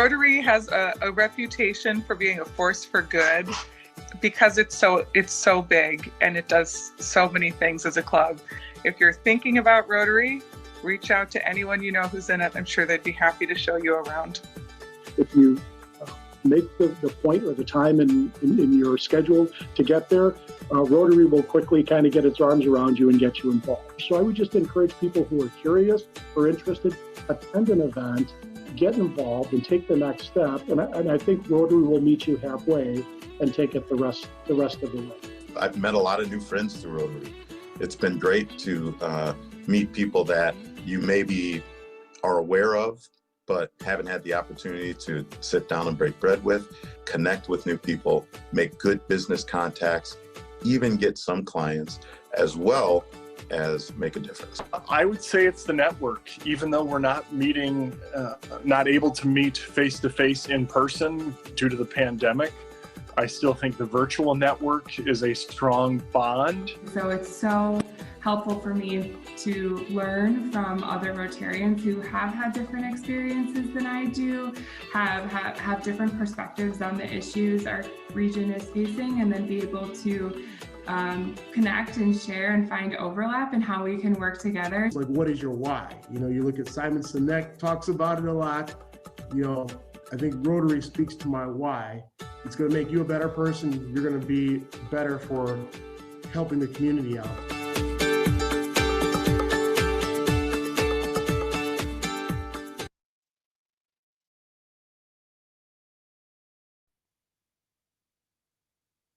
Rotary has a reputation for being a force for good because it's so big and it does so many things as a club. If you're thinking about Rotary, reach out to anyone you know who's in it. I'm sure they'd be happy to show you around. If you make the point or the time in your schedule to get there, Rotary will quickly kind of get its arms around you and get you involved. So I would just encourage people who are curious or interested, attend an event, get involved, and take the next step. And I think Rotary will meet you halfway and take it the rest of the way. I've met a lot of new friends through Rotary. It's been great to meet people that you maybe are aware of, but haven't had the opportunity to sit down and break bread with, connect with new people, make good business contacts, even get some clients, as well as make a difference. I would say it's the network. Even though we're not meeting, not able to meet face-to-face in person due to the pandemic, I still think the virtual network is a strong bond. So it's so helpful for me to learn from other Rotarians who have had different experiences than I do, have different perspectives on the issues our region is facing, and then be able to connect and share and find overlap and how we can work together. It's like, what is your why? You know, you look at Simon Sinek talks about it a lot. You know, I think Rotary speaks to my why. It's going to make you a better person. You're going to be better for helping the community out.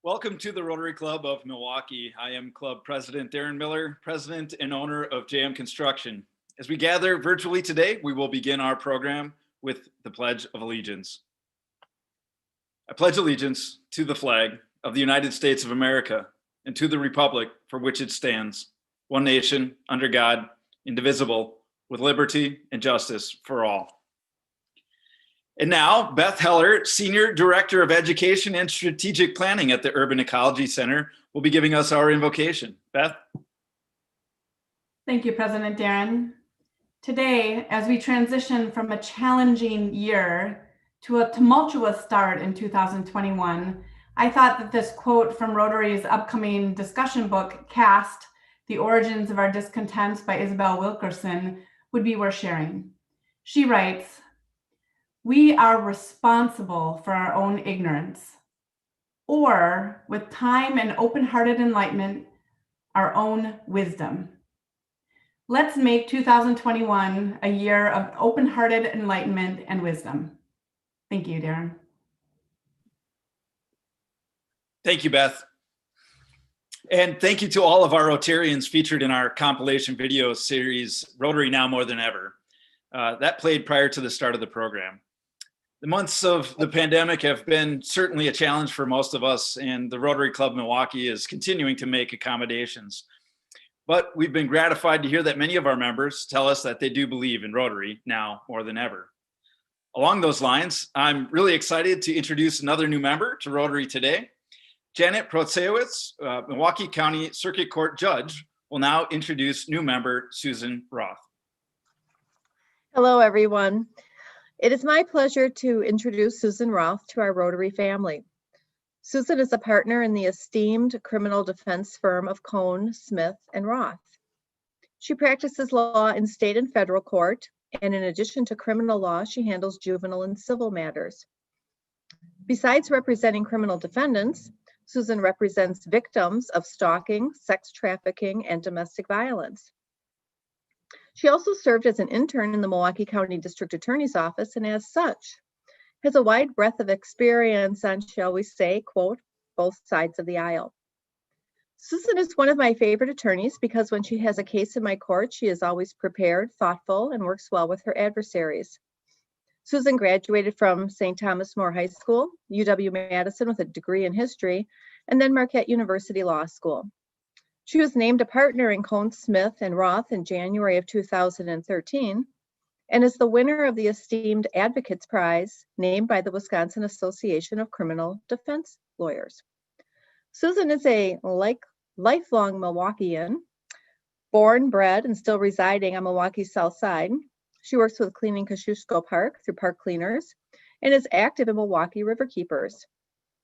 Welcome to the Rotary Club of Milwaukee. I am Club President Darren Miller, President and owner of JM Construction. As we gather virtually today, we will begin our program with the Pledge of Allegiance. I pledge allegiance to the flag of the United States of America and to the republic for which it stands, one nation, under God, indivisible, with liberty and justice for all. And now, Beth Heller, Senior Director of Education and Strategic Planning at the Urban Ecology Center, will be giving us our invocation. Beth? Thank you, President Darren. Today, as we transition from a challenging year to a tumultuous start in 2021, I thought that this quote from Rotary's upcoming discussion book, Cast, The Origins of Our Discontents by Isabel Wilkerson, would be worth sharing. She writes, "We are responsible for our own ignorance, or with time and open-hearted enlightenment, our own wisdom. Let's make 2021 a year of open-hearted enlightenment and wisdom." Thank you, Darren. Thank you, Beth. And thank you to all of our Rotarians featured in our compilation video series, Rotary Now More Than Ever. That played prior to the start of the program. The months of the pandemic have been certainly a challenge for most of us, and the Rotary Club Milwaukee is continuing to make accommodations. But we've been gratified to hear that many of our members tell us that they do believe in Rotary now more than ever. Along those lines, I'm really excited to introduce another new member to Rotary today. Janet Protsewitz, Milwaukee County Circuit Court Judge, will now introduce new member Susan Roth. Hello, everyone. It is my pleasure to introduce Susan Roth to our Rotary family. Susan is a partner in the esteemed criminal defense firm of Cohn, Smith, and Roth. She practices law in state and federal court, and in addition to criminal law, she handles juvenile and civil matters. Besides representing criminal defendants, Susan represents victims of stalking, sex trafficking, and domestic violence. She also served as an intern in the Milwaukee County District Attorney's Office, and as such, has a wide breadth of experience on, shall we say, quote, both sides of the aisle. Susan is one of my favorite attorneys because when she has a case in my court, she is always prepared, thoughtful, and works well with her adversaries. Susan graduated from St. Thomas More High School, UW-Madison with a degree in history, and then Marquette University Law School. She was named a partner in Cohn, Smith, and Roth in January of 2013, and is the winner of the esteemed Advocates Prize named by the Wisconsin Association of Criminal Defense Lawyers. Susan is a lifelong Milwaukeean, born, bred, and still residing on Milwaukee's South Side. She works with Cleaning Kosciuszko Park through Park Cleaners and is active in Milwaukee Riverkeepers.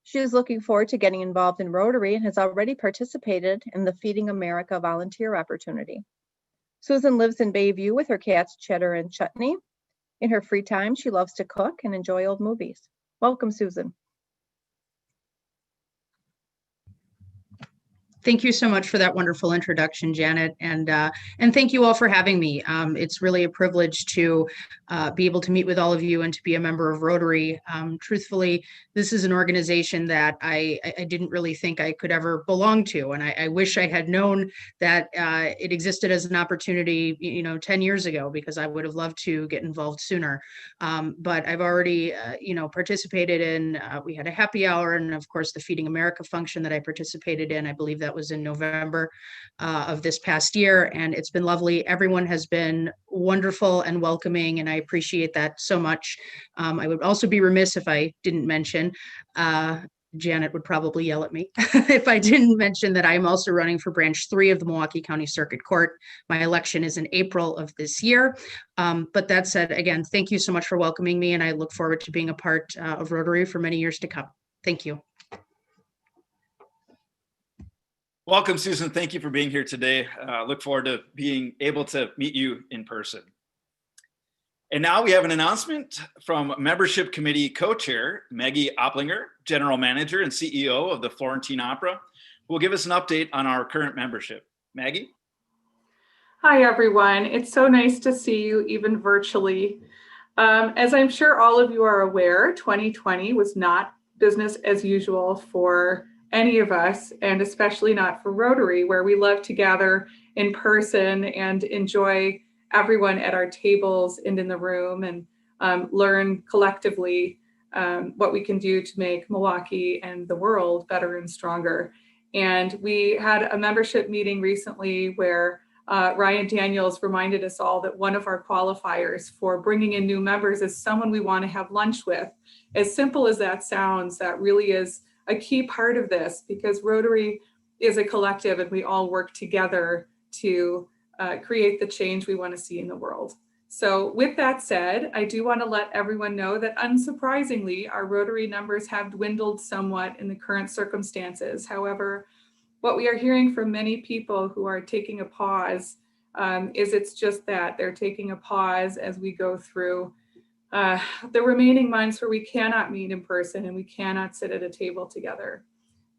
She is looking forward to getting involved in Rotary and has already participated in the Feeding America volunteer opportunity. Susan lives in Bayview with her cats Cheddar and Chutney. In her free time, she loves to cook and enjoy old movies. Welcome, Susan. Thank you so much for that wonderful introduction, Janet, and thank you all for having me. It's really a privilege to be able to meet with all of you and to be a member of Rotary. Truthfully, this is an organization that I didn't really think I could ever belong to, and I wish I had known that it existed as an opportunity, 10 years ago, because I would have loved to get involved sooner. But I've already, participated in. We had a happy hour, and of course, the Feeding America function that I participated in. I believe that was in November of this past year, and it's been lovely. Everyone has been wonderful and welcoming, and I appreciate that so much. I would also be remiss if I didn't mention, Janet would probably yell at me if I didn't mention that I'm also running for Branch 3 of the Milwaukee County Circuit Court. My election is in April of this year. But that said, again, thank you so much for welcoming me, and I look forward to being a part of Rotary for many years to come. Thank you. Welcome, Susan. Thank you for being here today. Look forward to being able to meet you in person. And now we have an announcement from Membership Committee Co-Chair Maggey Oplinger, General Manager and CEO of the Florentine Opera, who will give us an update on our current membership. Maggey? Hi, everyone. It's so nice to see you even virtually. As I'm sure all of you are aware, 2020 was not business as usual for any of us, and especially not for Rotary, where we love to gather in person and enjoy everyone at our tables and in the room, and learn collectively what we can do to make Milwaukee and the world better and stronger. And we had a membership meeting recently where Ryan Daniels reminded us all that one of our qualifiers for bringing in new members is someone we want to have lunch with. As simple as that sounds, that really is a key part of this, because Rotary is a collective and we all work together to create the change we want to see in the world. So with that said, I do want to let everyone know that unsurprisingly, our Rotary numbers have dwindled somewhat in the current circumstances. However, what we are hearing from many people who are taking a pause is it's just that they're taking a pause as we go through the remaining months where we cannot meet in person and we cannot sit at a table together.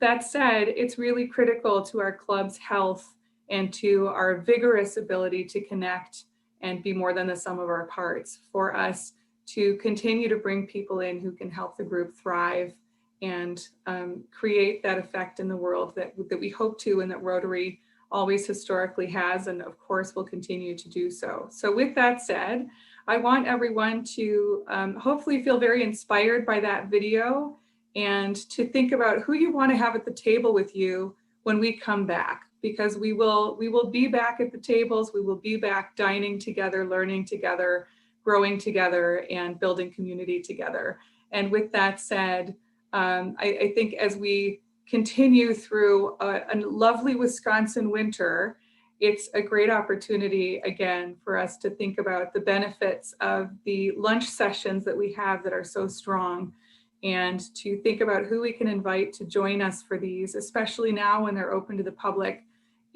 That said, it's really critical to our club's health and to our vigorous ability to connect and be more than the sum of our parts for us to continue to bring people in who can help the group thrive and create that effect in the world that we hope to, and that Rotary always historically has, and of course will continue to do so. So with that said, I want everyone to hopefully feel very inspired by that video and to think about who you want to have at the table with you when we come back, because we will be back at the tables, we will be back dining together, learning together, growing together, and building community together. And with that said, I think as we continue through a lovely Wisconsin winter, it's a great opportunity, again, for us to think about the benefits of the lunch sessions that we have that are so strong, and to think about who we can invite to join us for these, especially now when they're open to the public,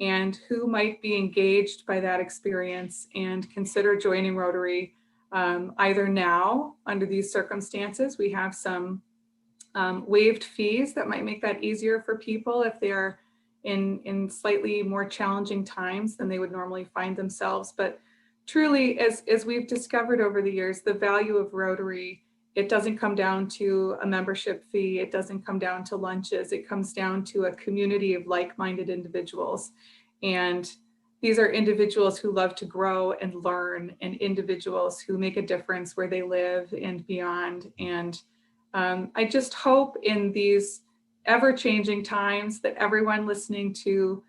and who might be engaged by that experience and consider joining Rotary either now under these circumstances. We have some waived fees that might make that easier for people if they're in slightly more challenging times than they would normally find themselves. But truly, as we've discovered over the years, the value of Rotary, it doesn't come down to a membership fee. It doesn't come down to lunches. It comes down to a community of like-minded individuals. And these are individuals who love to grow and learn, and individuals who make a difference where they live and beyond. And I just hope in these ever-changing times that everyone listening to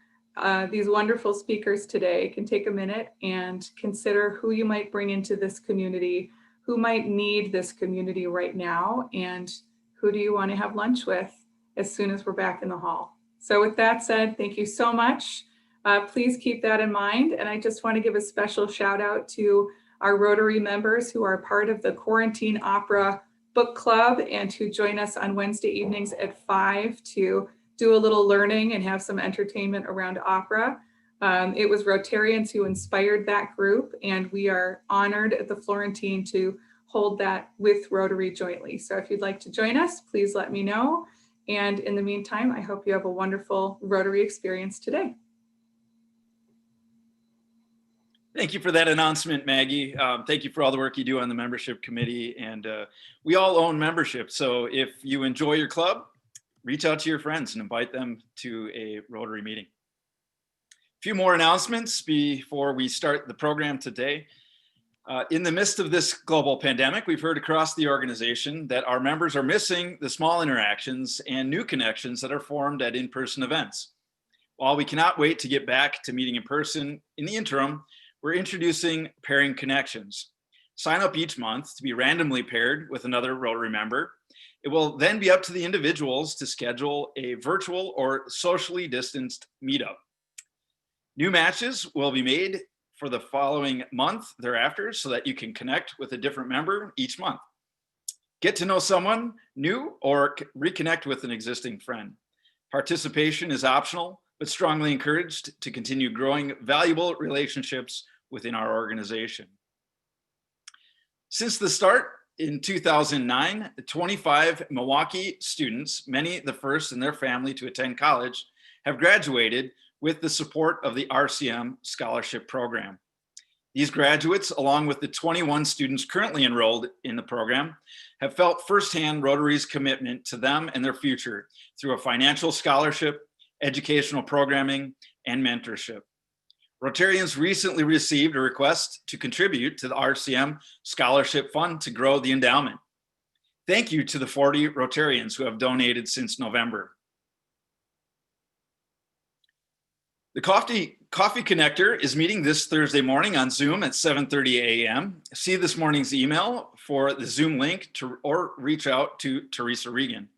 these wonderful speakers today can take a minute and consider who you might bring into this community, who might need this community right now, and who do you want to have lunch with as soon as we're back in the hall. So with that said, thank you so much. Please keep that in mind. And I just want to give a special shout out to our Rotary members who are part of the Florentine Opera book club and to join us on Wednesday evenings at 5 to do a little learning and have some entertainment around opera. It was Rotarians who inspired that group, and we are honored at the Florentine to hold that with Rotary jointly. So if you'd like to join us, please let me know. And in the meantime, I hope you have a wonderful Rotary experience today. Thank you for that announcement, Maggey. Thank you for all the work you do on the membership committee. And we all own membership. So if you enjoy your club, reach out to your friends and invite them to a Rotary meeting. A few more announcements before we start the program today. In the midst of this global pandemic, we've heard across the organization that our members are missing the small interactions and new connections that are formed at in-person events. While we cannot wait to get back to meeting in person, in the interim, we're introducing pairing connections. Sign up each month to be randomly paired with another Rotary member. It will then be up to the individuals to schedule a virtual or socially distanced meetup. New matches will be made for the following month thereafter so that you can connect with a different member each month. Get to know someone new or reconnect with an existing friend. Participation is optional, but strongly encouraged to continue growing valuable relationships within our organization. Since the start in 2009, 25 Milwaukee students, many the first in their family to attend college, have graduated with the support of the RCM Scholarship Program. These graduates, along with the 21 students currently enrolled in the program, have felt firsthand Rotary's commitment to them and their future through a financial scholarship, educational programming, and mentorship. Rotarians recently received a request to contribute to the RCM Scholarship Fund to grow the endowment. Thank you to the 40 Rotarians who have donated since November. The Coffee Connector is meeting this Thursday morning on Zoom at 7:30 a.m. See this morning's email for the Zoom link or reach out to Teresa Regan.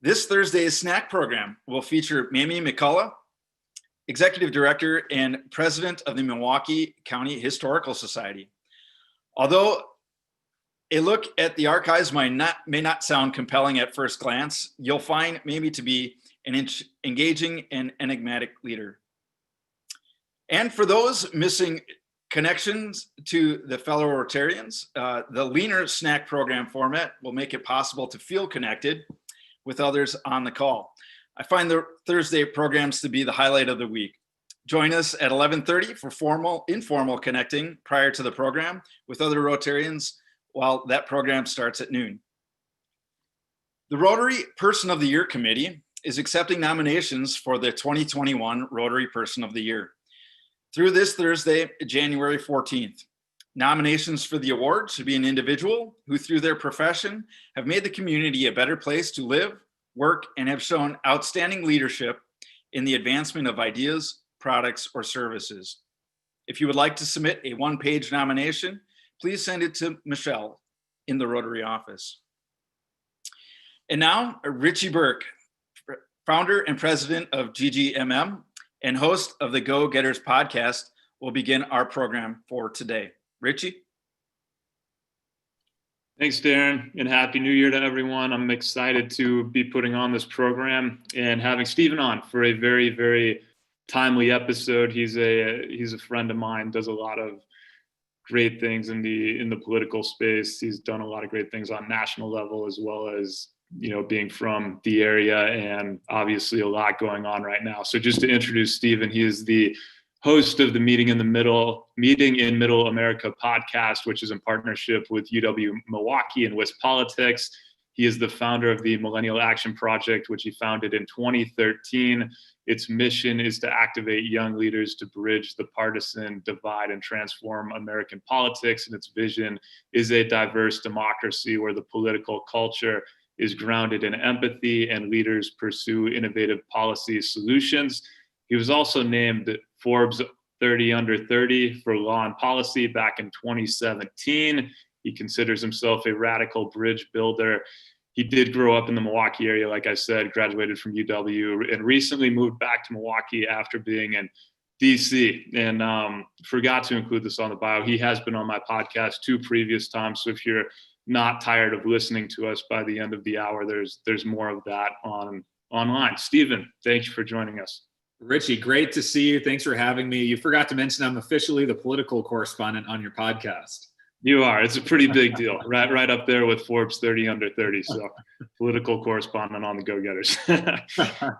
This Thursday's snack program will feature Mamie McCullough, Executive Director and President of the Milwaukee County Historical Society. Although a look at the archives may not sound compelling at first glance, you'll find Mamie to be an engaging and enigmatic leader. And for those missing connections to the fellow Rotarians, the leaner snack program format will make it possible to feel connected with others on the call. I find the Thursday programs to be the highlight of the week. Join us at 11:30 for informal connecting prior to the program with other Rotarians while that program starts at noon. The Rotary Person of the Year Committee is accepting nominations for the 2021 Rotary Person of the Year through this Thursday, January 14th. Nominations for the award should be an individual who, through their profession, have made the community a better place to live, work, and have shown outstanding leadership in the advancement of ideas, products, or services. If you would like to submit a one-page nomination, please send it to Michelle in the Rotary office. And now, Richie Burke, founder and president of GGMM and host of the GoGedders Podcast, will begin our program for today. Richie? Thanks, Darren, and Happy New Year to everyone. I'm excited to be putting on this program and having Steven on for a very, very timely episode. He's a friend of mine, does a lot of great things in the political space. He's done a lot of great things on national level, as well as, you know, being from the area, and obviously a lot going on right now. So just to introduce Steven, he is the host of the Meeting in Middle America podcast, which is in partnership with UW Milwaukee and West Politics. He is the founder of the Millennial Action Project, which he founded in 2013. Its mission is to activate young leaders to bridge the partisan divide and transform American politics. And its vision is a diverse democracy where the political culture is grounded in empathy and leaders pursue innovative policy solutions. He was also named Forbes 30 Under 30 for Law and Policy back in 2017. He considers himself a radical bridge builder. He did grow up in the Milwaukee area, like I said, graduated from UW, and recently moved back to Milwaukee after being in DC. And forgot to include this on the bio. He has been on my podcast 2 previous times. So if you're not tired of listening to us by the end of the hour, there's more of that online. Steven, thank you for joining us. Richie, great to see you. Thanks for having me. You forgot to mention I'm officially the political correspondent on your podcast. You are. It's a pretty big deal. Right up there with Forbes 30 under 30. So political correspondent on the GoGedders.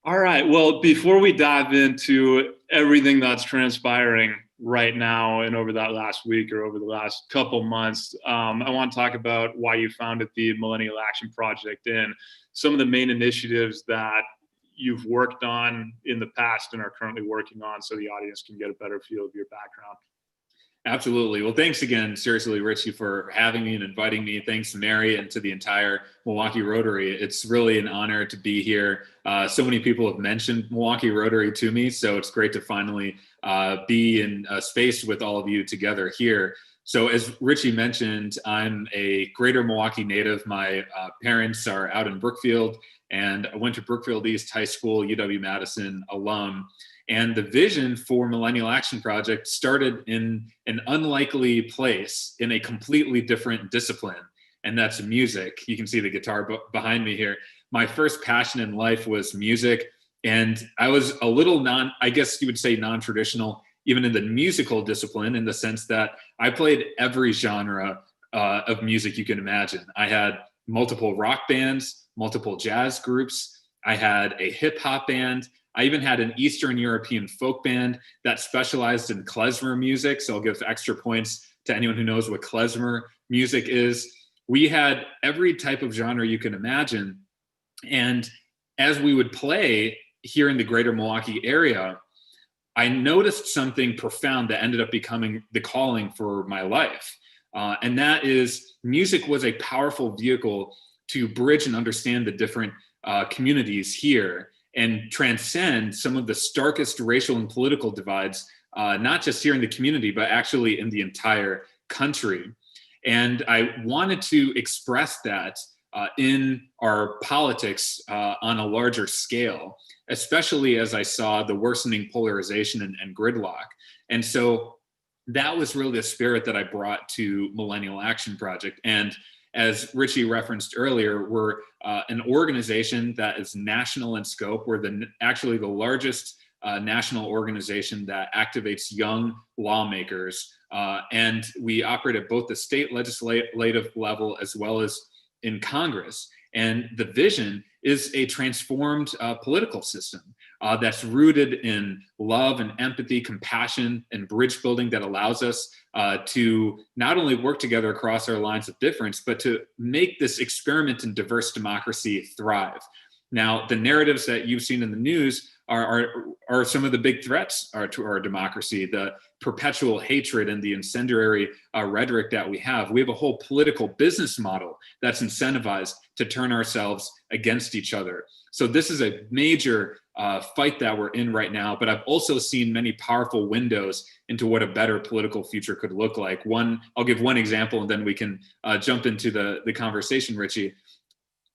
All right. Well, before we dive into everything that's transpiring right now and over that last week or over the last couple months, I want to talk about why you founded the Millennial Action Project and some of the main initiatives that you've worked on in the past and are currently working on, so the audience can get a better feel of your background. Absolutely. Well, thanks again, seriously, Richie, for having me and inviting me. Thanks to Mary and to the entire Milwaukee Rotary. It's really an honor to be here. So many people have mentioned Milwaukee Rotary to me, so it's great to finally be in a space with all of you together here. So as Richie mentioned, I'm a greater Milwaukee native. My parents are out in Brookfield, and I went to Brookfield East High School, UW-Madison alum. And the vision for Millennial Action Project started in an unlikely place in a completely different discipline, and that's music. You can see the guitar behind me here. My first passion in life was music, and I was a little I guess you would say non-traditional, even in the musical discipline, in the sense that I played every genre of music you can imagine. I had multiple rock bands, multiple jazz groups. I had a hip hop band. I even had an Eastern European folk band that specialized in klezmer music. So I'll give extra points to anyone who knows what klezmer music is. We had every type of genre you can imagine. And as we would play here in the greater Milwaukee area, I noticed something profound that ended up becoming the calling for my life. And that is, music was a powerful vehicle to bridge and understand the different communities here and transcend some of the starkest racial and political divides, not just here in the community, but actually in the entire country. And I wanted to express that in our politics on a larger scale, especially as I saw the worsening polarization and gridlock. And so that was really the spirit that I brought to Millennial Action Project. And as Richie referenced earlier, we're an organization that is national in scope. We're actually the largest national organization that activates young lawmakers. And we operate at both the state legislative level as well as in Congress. And the vision is a transformed political system that's rooted in love and empathy, compassion, and bridge building that allows us to not only work together across our lines of difference, but to make this experiment in diverse democracy thrive. Now, the narratives that you've seen in the news are some of the big threats to our democracy, the perpetual hatred and the incendiary rhetoric that we have. We have a whole political business model that's incentivized to turn ourselves against each other. So this is a major fight that we're in right now, but I've also seen many powerful windows into what a better political future could look like. I'll give one example, and then we can jump into the conversation, Richie.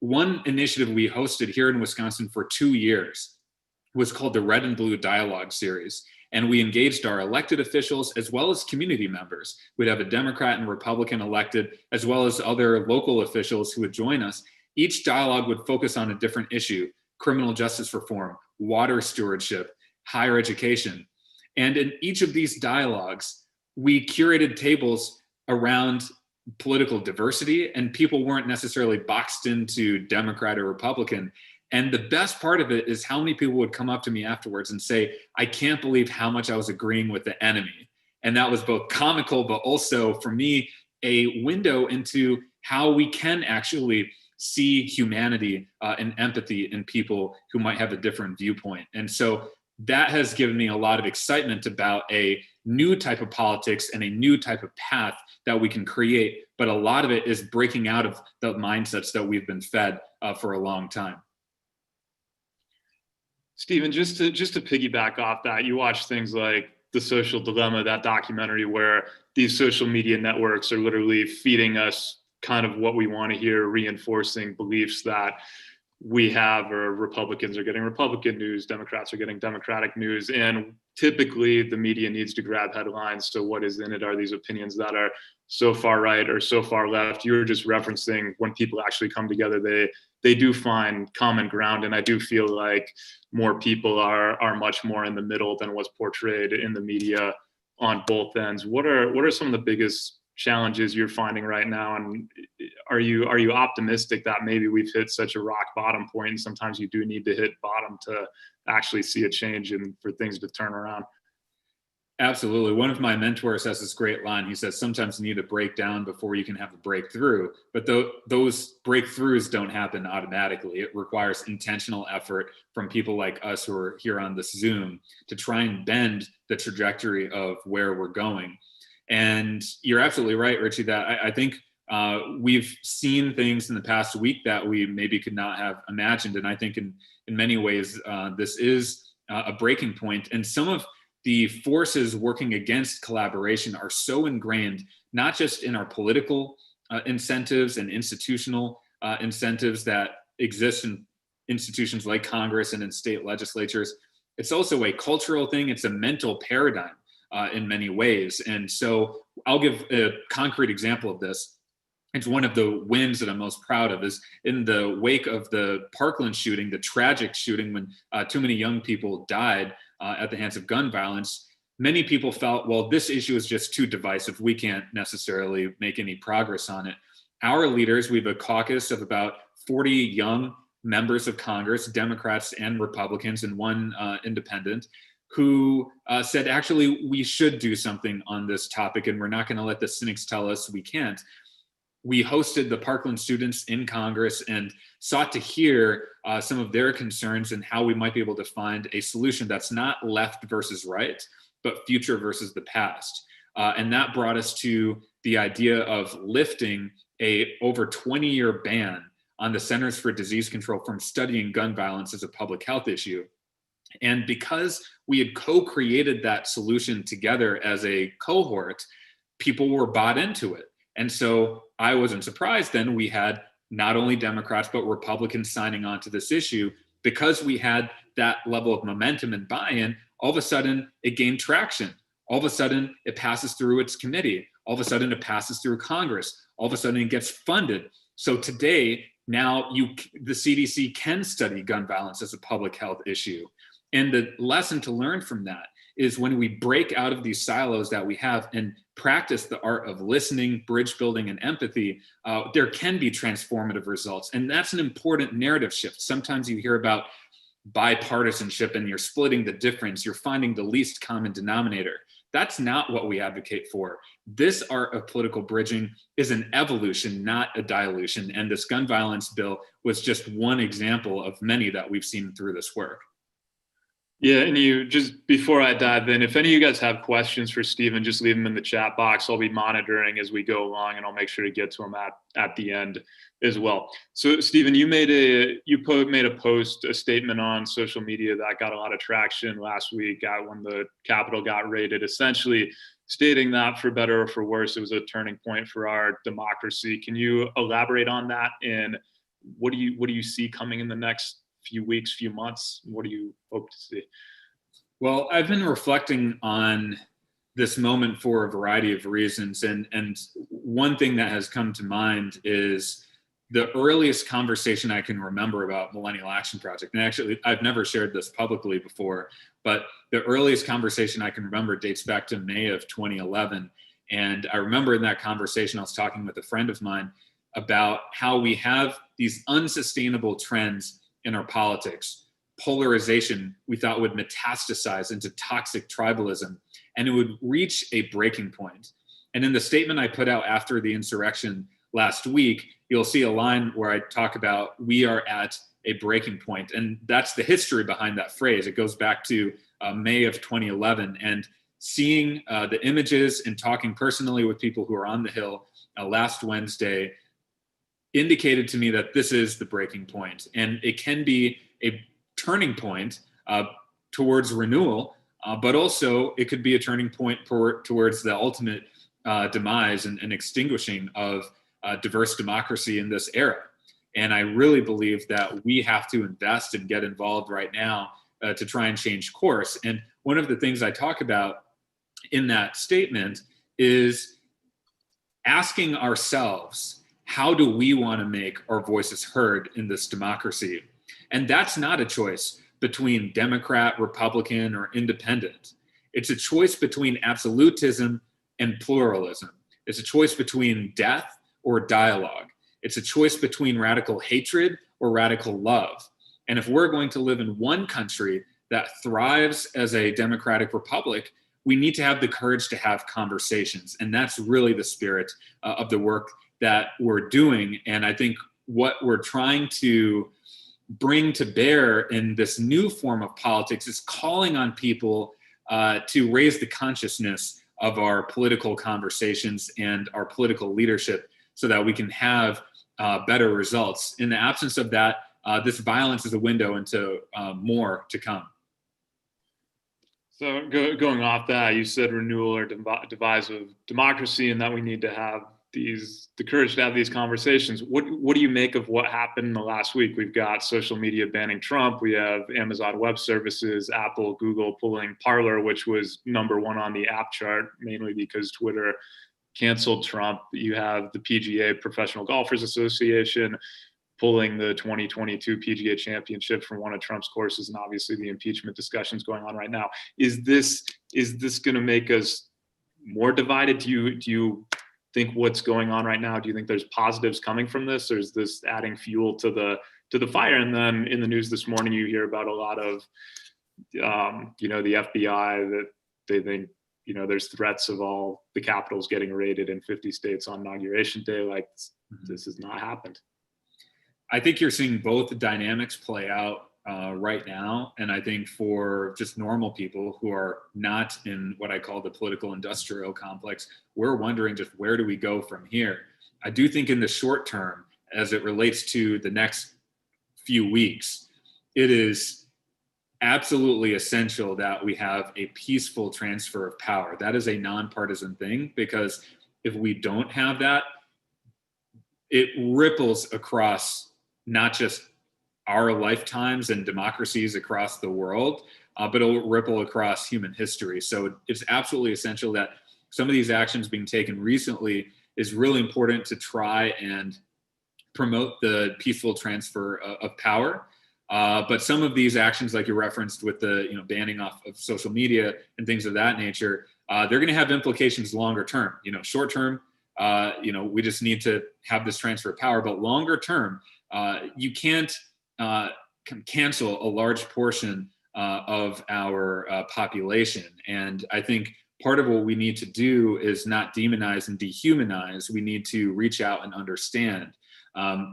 One initiative we hosted here in Wisconsin for 2 years was called the Red and Blue Dialogue Series. And we engaged our elected officials as well as community members. We'd have a Democrat and Republican elected, as well as other local officials who would join us. Each dialogue would focus on a different issue: criminal justice reform, water stewardship, higher education. And in each of these dialogues, we curated tables around political diversity, and people weren't necessarily boxed into Democrat or Republican. And the best part of it is how many people would come up to me afterwards and say, I can't believe how much I was agreeing with the enemy. And that was both comical, but also for me, a window into how we can actually see humanity and empathy in people who might have a different viewpoint. And so that has given me a lot of excitement about a new type of politics and a new type of path that we can create. But a lot of it is breaking out of the mindsets that we've been fed for a long time. Steven, just to piggyback off that, you watch things like The Social Dilemma, that documentary where these social media networks are literally feeding us kind of what we want to hear, reinforcing beliefs that we have, or Republicans are getting Republican news, Democrats are getting Democratic news, and typically the media needs to grab headlines. So what is in it? Are these opinions that are so far right or so far left? You were just referencing when people actually come together, they do find common ground, and I do feel like more people are much more in the middle than what's portrayed in the media on both ends. What are some of the biggest challenges you're finding right now, and are you optimistic that maybe we've hit such a rock bottom point, and sometimes you do need to hit bottom to actually see a change and for things to turn around? Absolutely. One of my mentors has this great line. He says, sometimes you need to break down before you can have a breakthrough, but those breakthroughs don't happen automatically. It requires intentional effort from people like us who are here on this Zoom to try and bend the trajectory of where we're going. And you're absolutely right, Richie, that I think we've seen things in the past week that we maybe could not have imagined. And I think in many ways, this is a breaking point. And some of the forces working against collaboration are so ingrained, not just in our political incentives and institutional incentives that exist in institutions like Congress and in state legislatures. It's also a cultural thing. It's a mental paradigm in many ways. And so I'll give a concrete example of this. It's one of the wins that I'm most proud of is in the wake of the Parkland shooting, the tragic shooting when too many young people died at the hands of gun violence. Many people felt, well, this issue is just too divisive. We can't necessarily make any progress on it. Our leaders, we have a caucus of about 40 young members of Congress, Democrats and Republicans, and one independent, who said, actually, we should do something on this topic, and we're not going to let the cynics tell us we can't. We hosted the Parkland students in Congress and sought to hear some of their concerns and how we might be able to find a solution that's not left versus right, but future versus the past. And that brought us to the idea of lifting a over 20-year ban on the Centers for Disease Control from studying gun violence as a public health issue. And because we had co-created that solution together as a cohort, people were bought into it. And so I wasn't surprised then we had not only Democrats, but Republicans signing on to this issue. Because we had that level of momentum and buy-in, all of a sudden it gained traction. All of a sudden it passes through its committee. All of a sudden it passes through Congress. All of a sudden it gets funded. So today, now the CDC can study gun violence as a public health issue. And the lesson to learn from that is when we break out of these silos that we have and practice the art of listening, bridge building, and empathy, there can be transformative results. And that's an important narrative shift. Sometimes you hear about bipartisanship and you're splitting the difference, you're finding the least common denominator. That's not what we advocate for. This art of political bridging is an evolution, not a dilution. And this gun violence bill was just one example of many that we've seen through this work. Yeah, and you just before I dive in, if any of you guys have questions for Steven, just leave them in the chat box. I'll be monitoring as we go along, and I'll make sure to get to them at the end as well. So, Steven, you made a post, a statement on social media that got a lot of traction last week when the Capitol got raided, essentially stating that for better or for worse, it was a turning point for our democracy. Can you elaborate on that? And what do you see coming in the next few weeks, few months? What do you hope to see? Well, I've been reflecting on this moment for a variety of reasons. And one thing that has come to mind is the earliest conversation I can remember about Millennial Action Project. And actually, I've never shared this publicly before, but the earliest conversation I can remember dates back to May of 2011. And I remember in that conversation, I was talking with a friend of mine about how we have these unsustainable trends in our politics. Polarization, we thought, would metastasize into toxic tribalism, and it would reach a breaking point. And in the statement I put out after the insurrection last week, you'll see a line where I talk about we are at a breaking point. And that's the history behind that phrase. It goes back to May of 2011. And seeing the images and talking personally with people who are on the Hill last Wednesday indicated to me that this is the breaking point. And it can be a turning point towards renewal, but also it could be a turning point towards the ultimate demise and extinguishing of diverse democracy in this era. And I really believe that we have to invest and get involved right now to try and change course. And one of the things I talk about in that statement is asking ourselves, how do we want to make our voices heard in this democracy? And that's not a choice between Democrat, Republican, or independent. It's a choice between absolutism and pluralism. It's a choice between death or dialogue. It's a choice between radical hatred or radical love. And if we're going to live in one country that thrives as a democratic republic, we need to have the courage to have conversations. And that's really the spirit of the work that we're doing. And I think what we're trying to bring to bear in this new form of politics is calling on people to raise the consciousness of our political conversations and our political leadership so that we can have better results. In the absence of that, this violence is a window into more to come. So going off that, you said renewal or divisive democracy, and that we need to have the courage to have these conversations. What do you make of what happened in the last week? We've got social media banning Trump. We have Amazon Web Services, Apple, Google pulling Parler, which was #1 on the app chart, mainly because Twitter canceled Trump. You have the PGA, Professional Golfers Association, pulling the 2022 PGA Championship from one of Trump's courses, and obviously the impeachment discussions going on right now. Is this going to make us more divided? Do you think what's going on right now? Do you think there's positives coming from this, or is this adding fuel to the fire? And then in the news this morning, you hear about a lot of, the FBI, that they think, there's threats of all the capitals getting raided in 50 states on Inauguration Day. Like, this has not happened. I think you're seeing both the dynamics play out right now. And I think for just normal people who are not in what I call the political industrial complex, we're wondering just where do we go from here? I do think in the short term, as it relates to the next few weeks, it is absolutely essential that we have a peaceful transfer of power. That is a nonpartisan thing, because if we don't have that, it ripples across not just our lifetimes and democracies across the world, but it'll ripple across human history. So it's absolutely essential that some of these actions being taken recently is really important to try and promote the peaceful transfer of power. But some of these actions, like you referenced with the banning off of social media and things of that nature, they're going to have implications longer term. Short term, we just need to have this transfer of power. But longer term, you can't cancel a large portion of our population. And I think part of what we need to do is not demonize and dehumanize. We need to reach out and understand.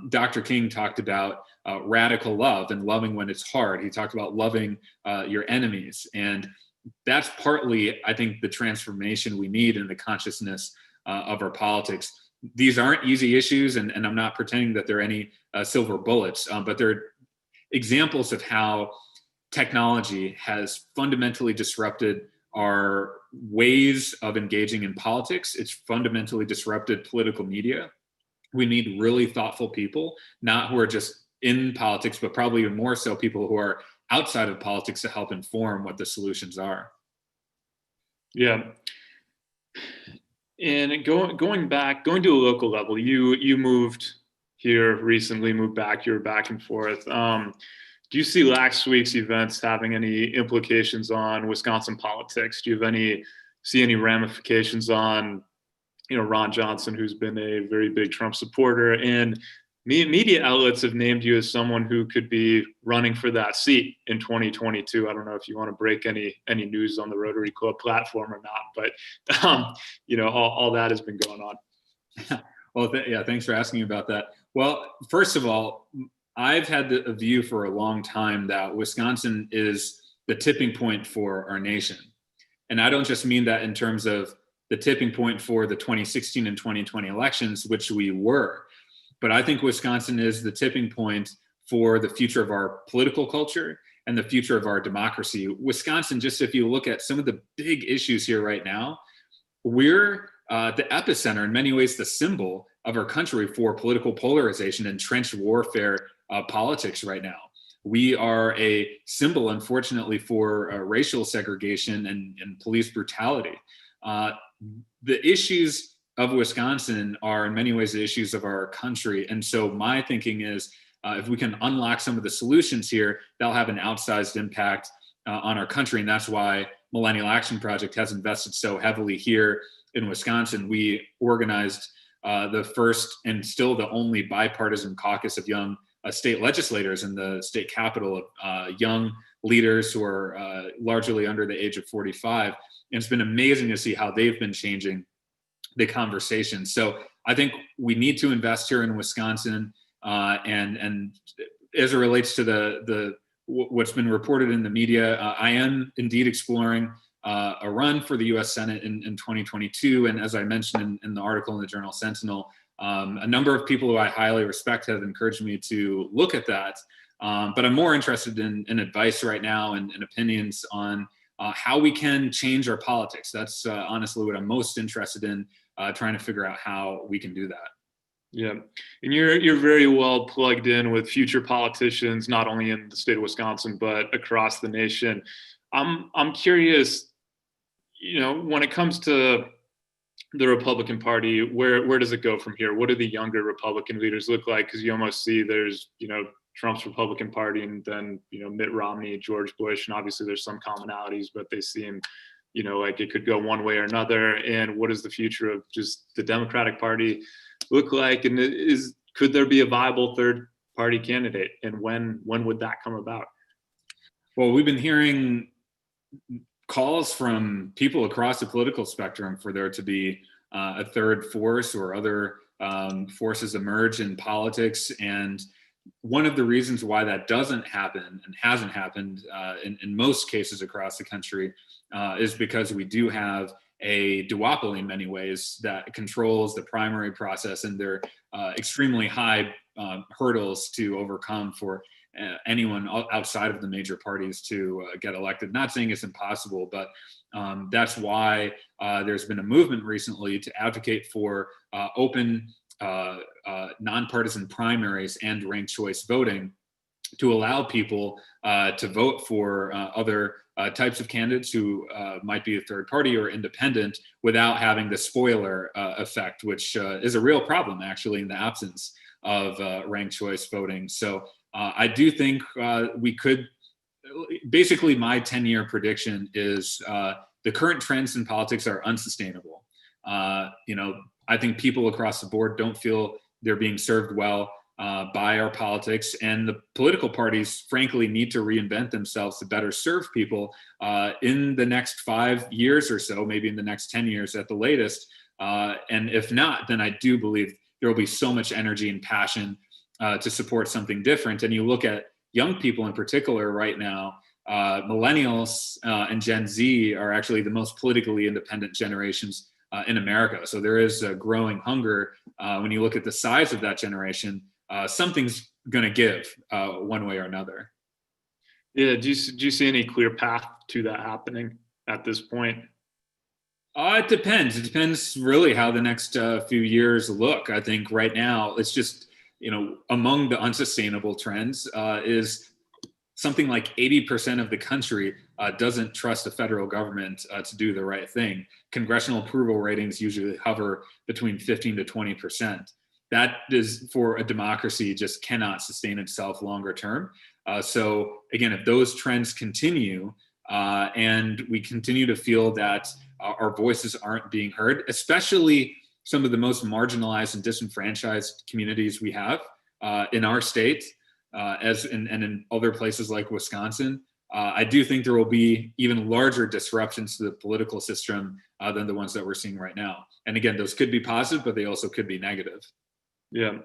Dr. King talked about radical love and loving when it's hard. He talked about loving your enemies. And that's partly, I think, the transformation we need in the consciousness of our politics. These aren't easy issues, and I'm not pretending that they're any silver bullets, but they're examples of how technology has fundamentally disrupted our ways of engaging in politics. It's fundamentally disrupted political media. We need really thoughtful people, not who are just in politics, but probably even more so people who are outside of politics to help inform what the solutions are. Yeah. And going to a local level, you moved here recently, moved back, you were back and forth. Do you see last week's events having any implications on Wisconsin politics? Do you see any ramifications on, Ron Johnson, who's been a very big Trump supporter, and media outlets have named you as someone who could be running for that seat in 2022. I don't know if you want to break any news on the Rotary Club platform or not, but all that has been going on. Well, thanks for asking about that. Well, first of all, I've had a view for a long time that Wisconsin is the tipping point for our nation. And I don't just mean that in terms of the tipping point for the 2016 and 2020 elections, which we were. But I think Wisconsin is the tipping point for the future of our political culture and the future of our democracy. Wisconsin, just if you look at some of the big issues here right now, we're the epicenter, in many ways, the symbol of our country for political polarization and trench warfare politics right now. We are a symbol, unfortunately, for racial segregation and police brutality. The issues of Wisconsin are in many ways the issues of our country. And so my thinking is, if we can unlock some of the solutions here, they'll have an outsized impact on our country. And that's why Millennial Action Project has invested so heavily here in Wisconsin. We organized the first and still the only bipartisan caucus of young state legislators in the state capitol, of young leaders who are largely under the age of 45. And it's been amazing to see how they've been changing the conversation. So I think we need to invest here in Wisconsin. And as it relates to what's been reported in the media, I am indeed exploring a run for the U.S. Senate in 2022. And as I mentioned in the article in the Journal Sentinel, a number of people who I highly respect have encouraged me to look at that. But I'm more interested in advice right now and opinions on how we can change our politics. That's honestly what I'm most interested in, trying to figure out how we can do that. Yeah, and you're very well plugged in with future politicians, not only in the state of Wisconsin but across the nation. I'm curious, when it comes to the Republican Party, where does it go from here? What do the younger Republican leaders look like? Because you almost see there's Trump's Republican Party, and then Mitt Romney, George Bush, and obviously there's some commonalities, but they seem like it could go one way or another. And what is the future of just the Democratic Party look like? And could there be a viable third party candidate? And when would that come about? Well, we've been hearing calls from people across the political spectrum for there to be a third force or other forces emerge in politics. And one of the reasons why that doesn't happen and hasn't happened in most cases across the country is because we do have a duopoly in many ways that controls the primary process, and there are extremely high hurdles to overcome for anyone outside of the major parties to get elected. Not saying it's impossible, but that's why there's been a movement recently to advocate for open nonpartisan primaries and ranked choice voting to allow people to vote for other types of candidates who might be a third party or independent without having the spoiler effect, which is a real problem actually in the absence of ranked choice voting. So I do think we could, basically my 10-year prediction is the current trends in politics are unsustainable. I think people across the board don't feel they're being served well by our politics, and the political parties frankly need to reinvent themselves to better serve people in the next 5 years or so, maybe in the next 10 years at the latest. And if not, then I do believe there will be so much energy and passion to support something different. And you look at young people in particular right now, millennials and Gen Z are actually the most politically independent generations in America. So there is a growing hunger. When you look at the size of that generation, something's going to give one way or another. Yeah. Do you see any clear path to that happening at this point? It depends. It depends really how the next few years look. I think right now it's just, among the unsustainable trends is something like 80% of the country doesn't trust the federal government to do the right thing. Congressional approval ratings usually hover between 15 to 20%. That is, for a democracy, just cannot sustain itself longer term. So again, if those trends continue and we continue to feel that our voices aren't being heard, especially some of the most marginalized and disenfranchised communities we have in our state, and in other places like Wisconsin, I do think there will be even larger disruptions to the political system than the ones that we're seeing right now. And again, those could be positive, but they also could be negative. Yeah.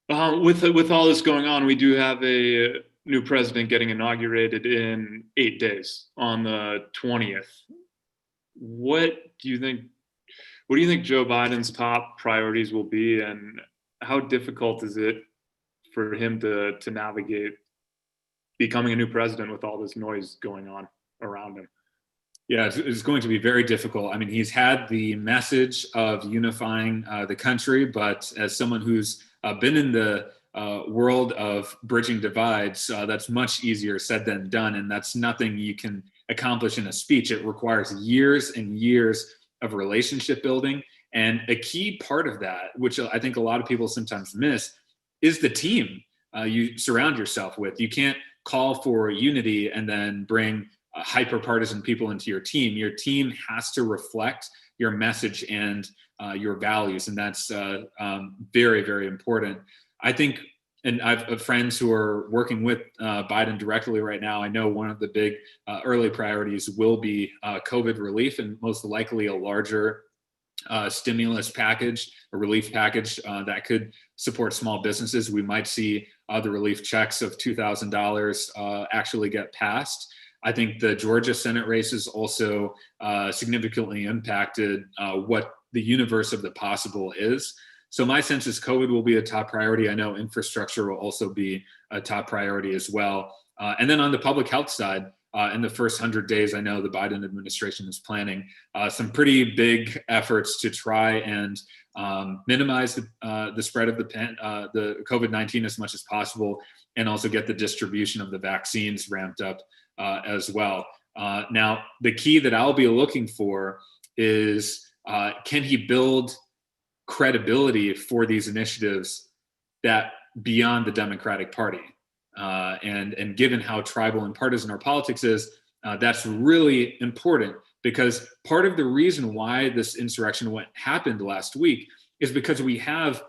With all this going on, we do have a new president getting inaugurated in 8 days on the 20th. What do you think Joe Biden's top priorities will be, and how difficult is it for him to navigate becoming a new president with all this noise going on around him? Yeah, it's going to be very difficult. I mean, he's had the message of unifying the country, but as someone who's been in the world of bridging divides, that's much easier said than done. And that's nothing you can accomplish in a speech. It requires years and years of relationship building. And a key part of that, which I think a lot of people sometimes miss, is the team you surround yourself with. You can't call for unity and then bring hyper-partisan people into your team. Your team has to reflect your message and your values, and that's very, very important. I think, and I have friends who are working with Biden directly right now. I know one of the big early priorities will be COVID relief, and most likely a larger stimulus package, a relief package that could support small businesses. We might see the relief checks of $2,000 actually get passed. I think the Georgia Senate races also significantly impacted what the universe of the possible is. So my sense is COVID will be a top priority. I know infrastructure will also be a top priority as well. And then on the public health side, in the first 100 days, I know the Biden administration is planning some pretty big efforts to try and minimize the spread of the COVID-19 as much as possible, and also get the distribution of the vaccines ramped up as well. Now, the key that I'll be looking for is, can he build credibility for these initiatives that beyond the Democratic Party? And given how tribal and partisan our politics is, that's really important, because part of the reason why this insurrection happened last week is because we have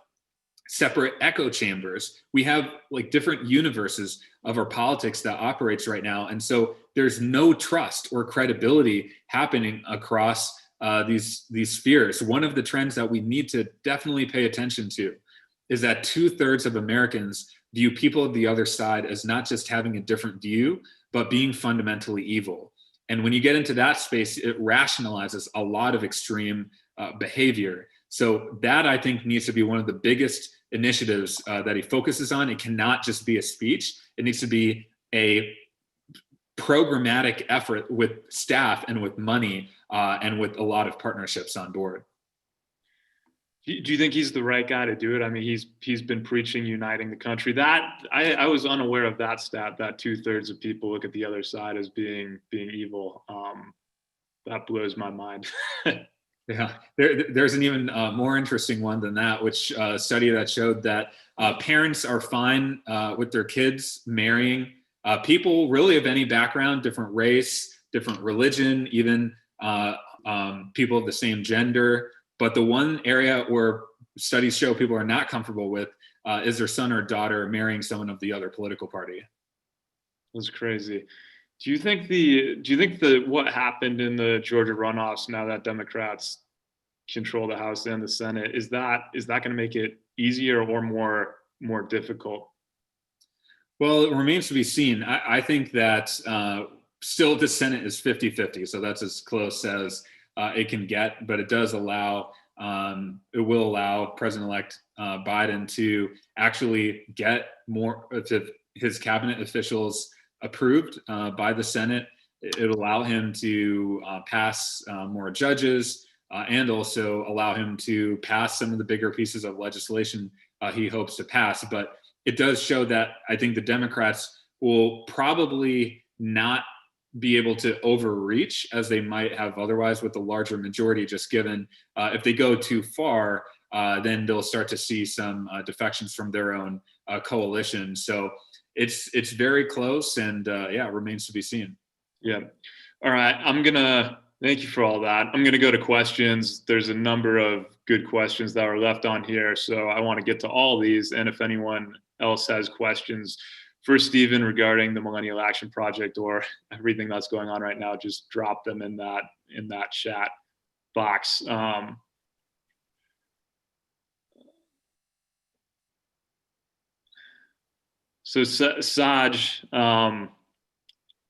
separate echo chambers. We have like different universes of our politics that operates right now. And so there's no trust or credibility happening across these spheres. One of the trends that we need to definitely pay attention to is that 2/3 of Americans view people of the other side as not just having a different view, but being fundamentally evil. And when you get into that space, it rationalizes a lot of extreme behavior. So that, I think, needs to be one of the biggest initiatives that he focuses on. It cannot just be a speech. It needs to be a programmatic effort with staff and with money and with a lot of partnerships on board. Do you think he's the right guy to do it? I mean, he's been preaching uniting the country. That I was unaware of that stat, that 2/3 of people look at the other side as being evil. That blows my mind. Yeah, there's an even more interesting one than that, which a study that showed that parents are fine with their kids marrying people really of any background, different race, different religion, even people of the same gender. But the one area where studies show people are not comfortable with is their son or daughter marrying someone of the other political party. That's crazy. Do you think what happened in the Georgia runoffs, now that Democrats control the House and the Senate, is that going to make it easier or more difficult? Well, it remains to be seen. I think that still the Senate is 50-50, so that's as close as it can get, but it does allow, it will allow President-elect Biden to actually get more of his cabinet officials approved by the Senate. It'll allow him to pass more judges and also allow him to pass some of the bigger pieces of legislation he hopes to pass. But it does show that I think the Democrats will probably not be able to overreach as they might have otherwise with the larger majority, just given if they go too far, then they'll start to see some defections from their own coalition. So it's very close, and it remains to be seen. Yeah. All right. Thank you for all that. I'm going to go to questions. There's a number of good questions that were left on here, so I want to get to all these. And if anyone else has questions for Steven regarding the Millennial Action Project or everything that's going on right now, just drop them in that chat box. So Saj,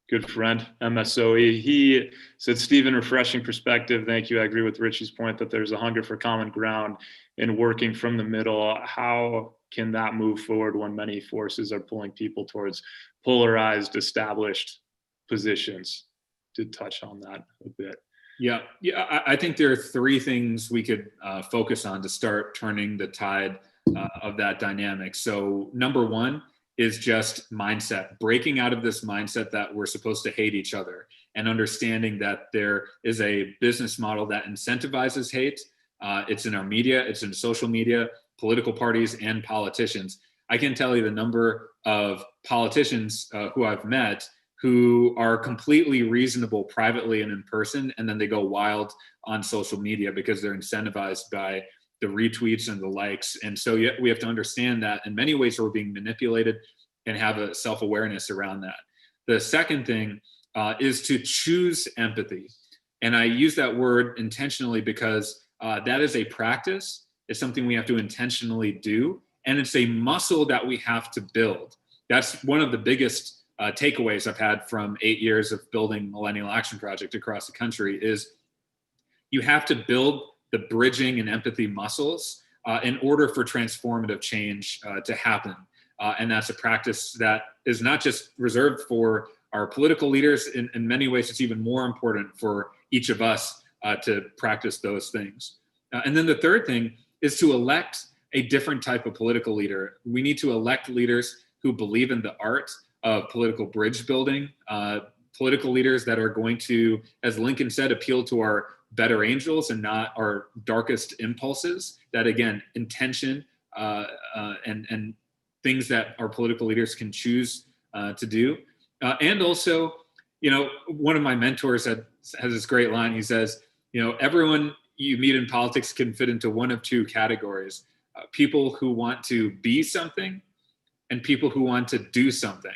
good friend, MSOE, he said, Steven, refreshing perspective. Thank you. I agree with Richie's point that there's a hunger for common ground and working from the middle. How can that move forward when many forces are pulling people towards polarized, established positions? did touch on that a bit. Yeah. I think there are three things we could focus on to start turning the tide of that dynamic. So number one is just mindset, breaking out of this mindset that we're supposed to hate each other, and understanding that there is a business model that incentivizes hate. It's in our media, it's in social media, political parties, and politicians. I can tell you the number of politicians who I've met who are completely reasonable privately and in person, and then they go wild on social media because they're incentivized by the retweets and the likes. And so we have to understand that in many ways we're being manipulated, and have a self-awareness around that. The second thing is to choose empathy. And I use that word intentionally because that is a practice. It's something we have to intentionally do. And it's a muscle that we have to build. That's one of the biggest takeaways I've had from 8 years of building Millennial Action Project across the country is you have to build the bridging and empathy muscles in order for transformative change to happen. And that's a practice that is not just reserved for our political leaders. In many ways, it's even more important for each of us to practice those things. And then the third thing is to elect a different type of political leader. We need to elect leaders who believe in the art of political bridge building, political leaders that are going to, as Lincoln said, appeal to our better angels and not our darkest impulses. That again, intention and things that our political leaders can choose to do. And also, one of my mentors has this great line. He says, everyone you meet in politics can fit into one of two categories: people who want to be something and people who want to do something.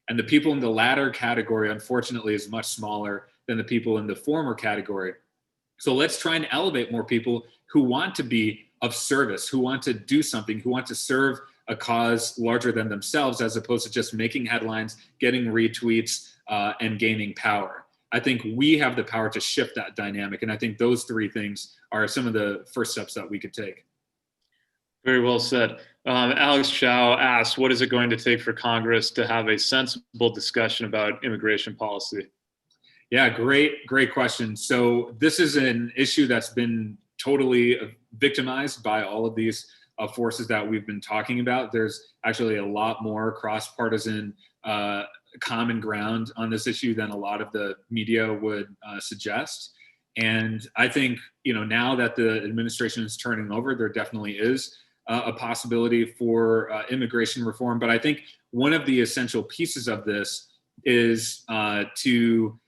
And the people in the latter category, unfortunately, is much smaller than the people in the former category. So let's try and elevate more people who want to be of service, who want to do something, who want to serve a cause larger than themselves, as opposed to just making headlines, getting retweets, and gaining power. I think we have the power to shift that dynamic. And I think those three things are some of the first steps that we could take. Very well said. Alex Chow asked, what is it going to take for Congress to have a sensible discussion about immigration policy? Yeah, great question. So this is an issue that's been totally victimized by all of these forces that we've been talking about. There's actually a lot more cross-partisan common ground on this issue than a lot of the media would suggest. And I think, now that the administration is turning over, there definitely is a possibility for immigration reform. But I think one of the essential pieces of this is to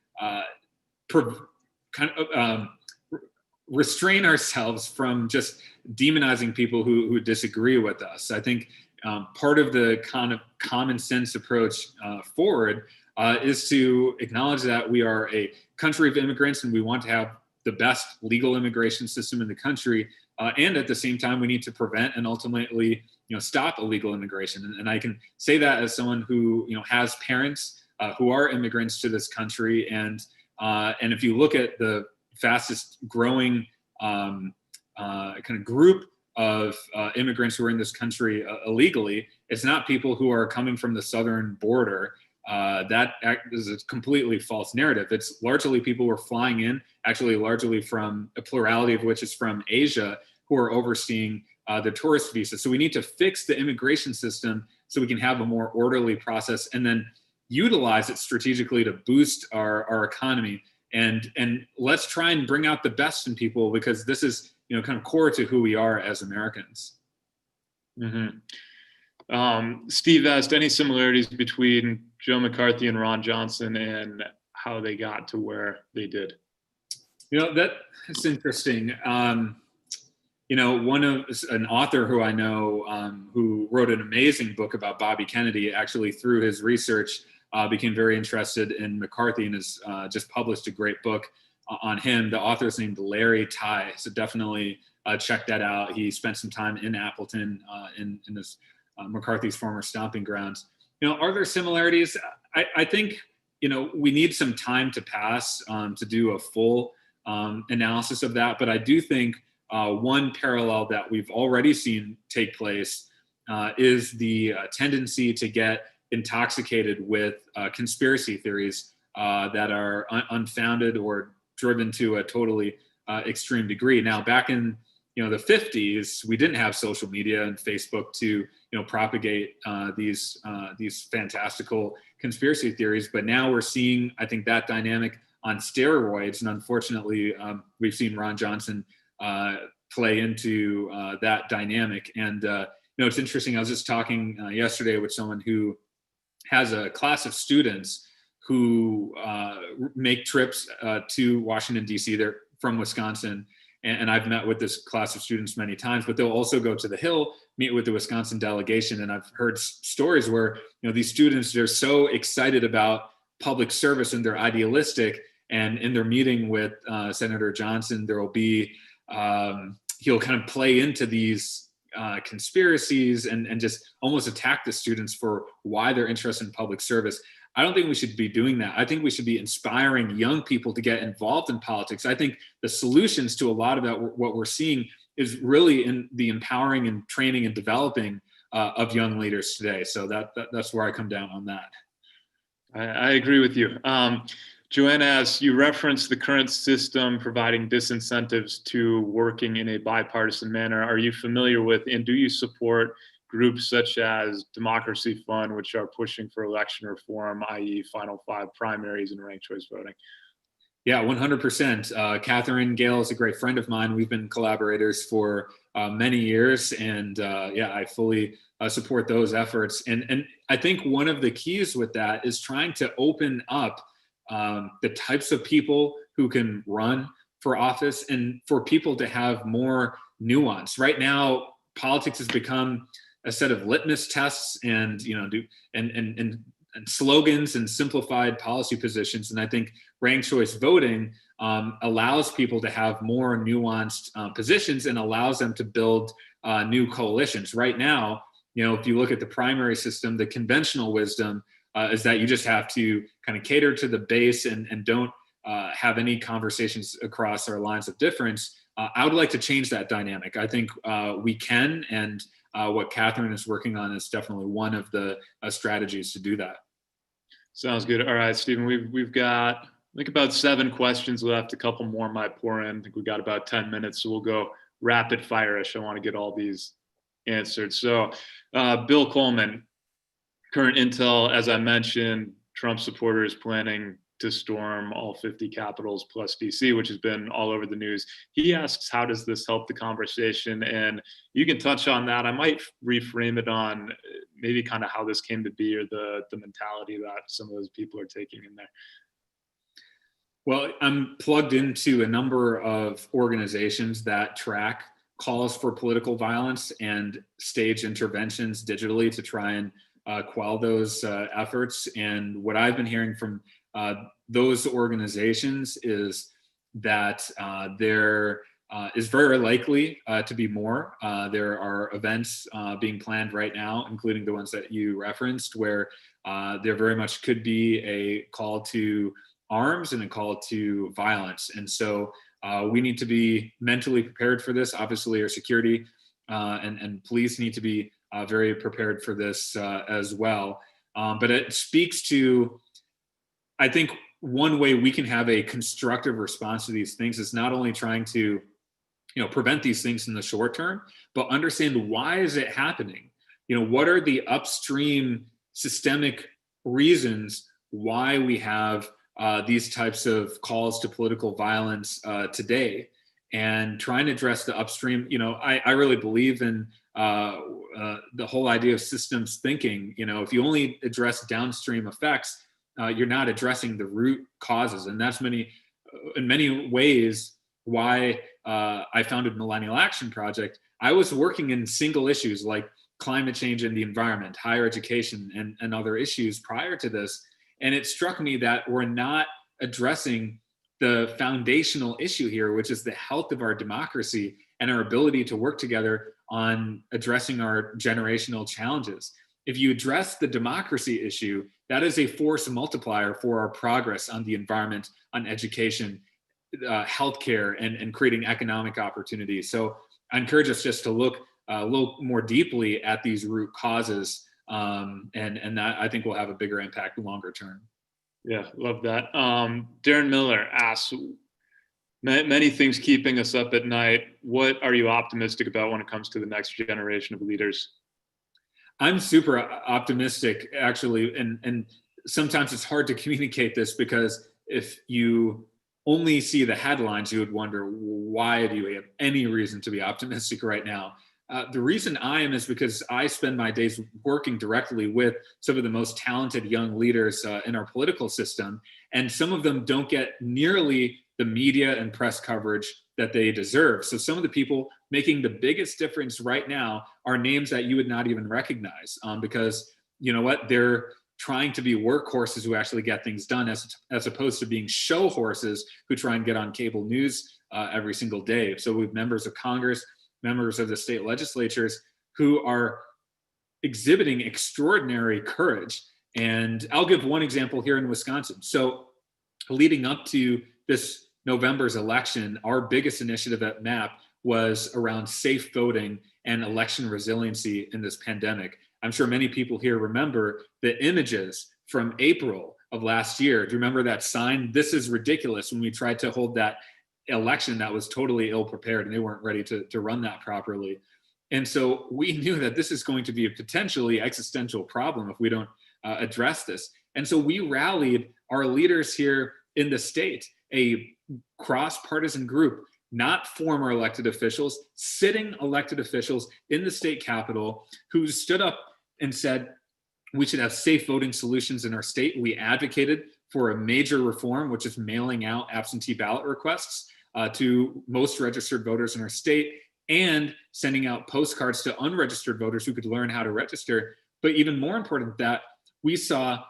restrain ourselves from just demonizing people who disagree with us. I think part of the kind of common sense approach forward is to acknowledge that we are a country of immigrants and we want to have the best legal immigration system in the country. And at the same time, we need to prevent and ultimately, stop illegal immigration. And I can say that as someone who, has parents who are immigrants to this country. And if you look at the fastest growing kind of group of immigrants who are in this country illegally, it's not people who are coming from the southern border. That is a completely false narrative. It's largely people who are flying in, actually largely from a plurality of which is from Asia, who are overseeing the tourist visa. So we need to fix the immigration system so we can have a more orderly process and then utilize it strategically to boost our economy. And let's try and bring out the best in people, because this is, kind of core to who we are as Americans. Mm-hmm. Steve asked, any similarities between Joe McCarthy and Ron Johnson and how they got to where they did? That's interesting. An author who I know who wrote an amazing book about Bobby Kennedy, actually through his research became very interested in McCarthy and has just published a great book on him. The author is named Larry Tye, so definitely check that out. He spent some time in Appleton in this McCarthy's former stomping grounds. Are there similarities? I think, we need some time to pass to do a full analysis of that. But I do think one parallel that we've already seen take place is the tendency to get intoxicated with conspiracy theories that are unfounded or driven to a totally extreme degree. Now, back in the 50s, we didn't have social media and Facebook to propagate these fantastical conspiracy theories. But now we're seeing, I think, that dynamic on steroids, and unfortunately, we've seen Ron Johnson play into that dynamic. And it's interesting. I was just talking yesterday with someone who has a class of students who make trips to Washington, D.C. They're from Wisconsin. And I've met with this class of students many times, but they'll also go to the Hill, meet with the Wisconsin delegation. And I've heard stories where, these students, they're so excited about public service and they're idealistic. And in their meeting with Senator Johnson, there will be, he'll kind of play into these conspiracies and just almost attack the students for why they're interested in public service. I don't think we should be doing that. I think we should be inspiring young people to get involved in politics. I think the solutions to a lot of that, what we're seeing, is really in the empowering and training and developing of young leaders today. So that's where I come down on that. I agree with you. Joanna, as you referenced the current system providing disincentives to working in a bipartisan manner, are you familiar with and do you support groups such as Democracy Fund, which are pushing for election reform, i.e. Final Five primaries and ranked choice voting? Yeah, 100%. Catherine Gale is a great friend of mine. We've been collaborators for many years, and I fully support those efforts. And I think one of the keys with that is trying to open up the types of people who can run for office and for people to have more nuance. Right now, politics has become a set of litmus tests and slogans and simplified policy positions. And I think ranked choice voting allows people to have more nuanced positions and allows them to build new coalitions. Right now, if you look at the primary system, the conventional wisdom is that you just have to kind of cater to the base and don't have any conversations across our lines of difference. I would like to change that dynamic. I think we can, and what Catherine is working on is definitely one of the strategies to do that. Sounds good. All right, Steven, we've got, I think, about 7 questions left. A couple more might pour in. I think we got about 10 minutes, so we'll go rapid fire-ish. I want to get all these answered. So Bill Coleman, current intel, as I mentioned, Trump supporters planning to storm all 50 capitals plus DC, which has been all over the news. He asks, how does this help the conversation? And you can touch on that. I might reframe it on maybe kind of how this came to be, or the mentality that some of those people are taking in there. Well, I'm plugged into a number of organizations that track calls for political violence and stage interventions digitally to try and quell those efforts. And what I've been hearing from those organizations is that there is very likely to be more. There are events being planned right now, including the ones that you referenced, where there very much could be a call to arms and a call to violence. And so we need to be mentally prepared for this. Obviously, our security and police need to be very prepared for this as well. But it speaks to, I think, one way we can have a constructive response to these things is not only trying to, prevent these things in the short term, but understand, why is it happening? What are the upstream systemic reasons why we have these types of calls to political violence today, and trying to address the upstream. I really believe in the whole idea of systems thinking. If you only address downstream effects, you're not addressing the root causes. And that's in many ways why I founded Millennial Action Project. I was working in single issues like climate change and the environment, higher education, and other issues prior to this. And it struck me that we're not addressing the foundational issue here, which is the health of our democracy and our ability to work together on addressing our generational challenges. If you address the democracy issue, that is a force multiplier for our progress on the environment, on education, healthcare, and creating economic opportunities. So I encourage us just to look a little more deeply at these root causes, and that, I think, will have a bigger impact longer term. Yeah, love that. Darren Miller asks, many things keeping us up at night. What are you optimistic about when it comes to the next generation of leaders? I'm super optimistic, actually, and sometimes it's hard to communicate this, because if you only see the headlines, you would wonder, why do you have any reason to be optimistic right now? The reason I am is because I spend my days working directly with some of the most talented young leaders in our political system, and some of them don't get nearly the media and press coverage that they deserve. So some of the people making the biggest difference right now are names that you would not even recognize, because you know what, they're trying to be workhorses who actually get things done, as opposed to being show horses who try and get on cable news every single day. So we have members of Congress, members of the state legislatures who are exhibiting extraordinary courage. And I'll give one example here in Wisconsin. So leading up to this November's election, our biggest initiative at MAP was around safe voting and election resiliency in this pandemic. I'm sure many people here remember the images from April of last year. Do you remember that sign? "This is ridiculous," when we tried to hold that election that was totally ill prepared and they weren't ready to run that properly. And so we knew that this is going to be a potentially existential problem if we don't address this. And so we rallied our leaders here in the state, a cross-partisan group, not former elected officials, sitting elected officials in the state capitol, who stood up and said, we should have safe voting solutions in our state. We advocated for a major reform, which is mailing out absentee ballot requests to most registered voters in our state, and sending out postcards to unregistered voters who could learn how to register. But even more important than that, we saw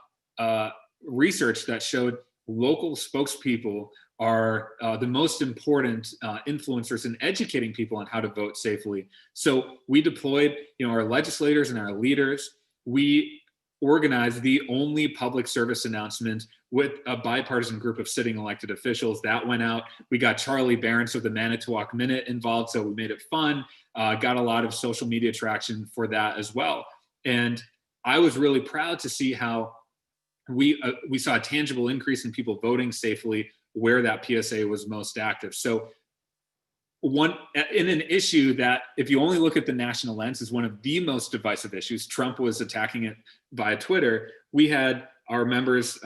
research that showed local spokespeople are the most important influencers in educating people on how to vote safely. So we deployed, our legislators and our leaders. We organized the only public service announcement with a bipartisan group of sitting elected officials. That went out. We got Charlie Barron's of the Manitowoc Minute involved, so we made it fun. Got a lot of social media traction for that as well. And I was really proud to see how we saw a tangible increase in people voting safely where that PSA was most active. So in an issue that, if you only look at the national lens, is one of the most divisive issues, Trump was attacking it via Twitter. We had our members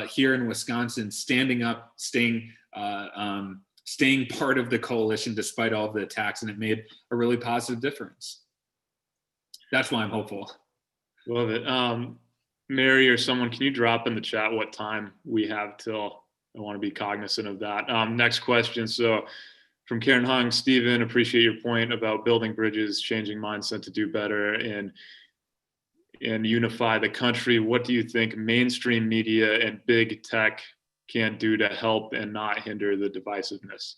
here in Wisconsin standing up, staying part of the coalition despite all of the attacks, and it made a really positive difference. That's why I'm hopeful. Love it. Mary or someone, can you drop in the chat what time we have till? I want to be cognizant of that. Next question. So from Karen Hung, Steven, appreciate your point about building bridges, changing mindset to do better and unify the country. What do you think mainstream media and big tech can do to help and not hinder the divisiveness?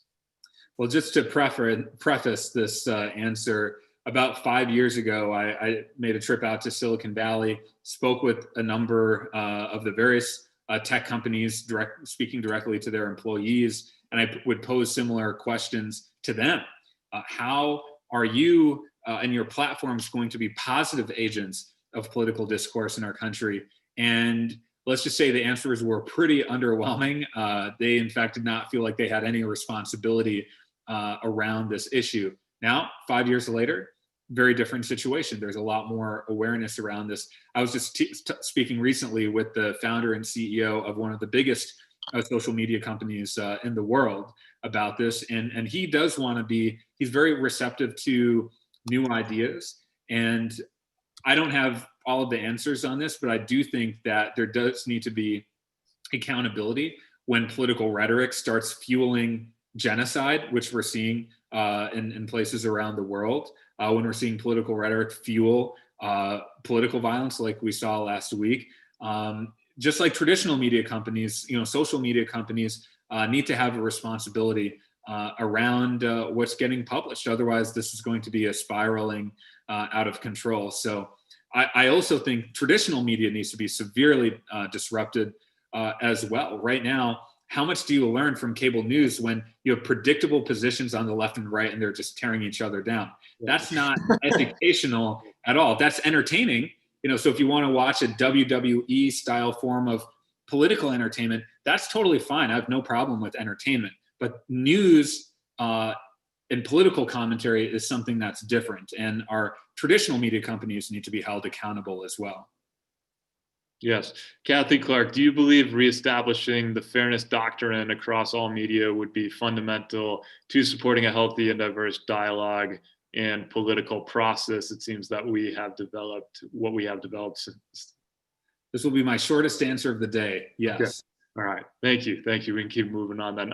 Well, just to preface this answer, about 5 years ago, I made a trip out to Silicon Valley, spoke with a number of the various tech companies, speaking directly to their employees, and I would pose similar questions to them. How are you and your platforms going to be positive agents of political discourse in our country? And let's just say the answers were pretty underwhelming. They, in fact, did not feel like they had any responsibility around this issue. Now, 5 years later, very different situation. There's a lot more awareness around this. I was just speaking recently with the founder and CEO of one of the biggest social media companies in the world about this. And he does want to be, he's very receptive to new ideas. And I don't have all of the answers on this, but I do think that there does need to be accountability when political rhetoric starts fueling genocide, which we're seeing in places around the world. When we're seeing political rhetoric fuel political violence like we saw last week. Just like traditional media companies, social media companies need to have a responsibility around what's getting published. Otherwise, this is going to be a spiraling out of control. So I also think traditional media needs to be severely disrupted as well. Right now, how much do you learn from cable news when you have predictable positions on the left and right and they're just tearing each other down? That's not educational at all. That's entertaining. So if you want to watch a WWE style form of political entertainment, that's totally fine. I have no problem with entertainment. But news and political commentary is something that's different. And our traditional media companies need to be held accountable as well. Yes. Kathy Clark, do you believe reestablishing the fairness doctrine across all media would be fundamental to supporting a healthy and diverse dialogue and political process? It seems that we have developed what we have developed since. This will be my shortest answer of the day. Yes. Okay. All right. Thank you. Thank you. We can keep moving on then.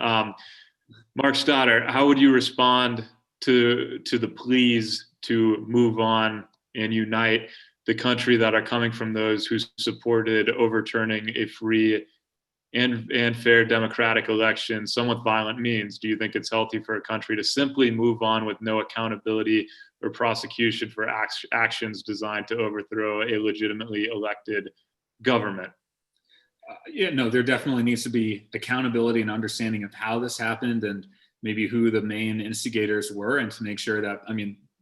Mark Stoddard, how would you respond to the pleas to move on and unite the country that are coming from those who supported overturning a free and fair democratic election, some with violent means? Do you think it's healthy for a country to simply move on with no accountability or prosecution for actions designed to overthrow a legitimately elected government? No, there definitely needs to be accountability and understanding of how this happened and maybe who the main instigators were, and to make sure that,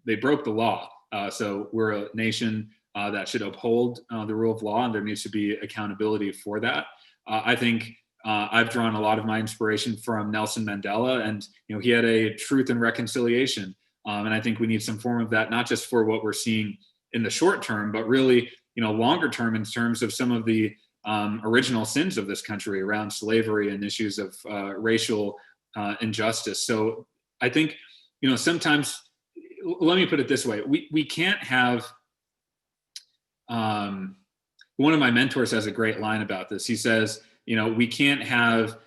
they broke the law. So we're a nation that should uphold the rule of law, and there needs to be accountability for that. I think I've drawn a lot of my inspiration from Nelson Mandela, and he had a truth and reconciliation, and I think we need some form of that, not just for what we're seeing in the short term, but really, longer term in terms of some of the original sins of this country around slavery and issues of racial injustice. So I think, sometimes, let me put it this way: we can't have. One of my mentors has a great line about this. He says, we can't have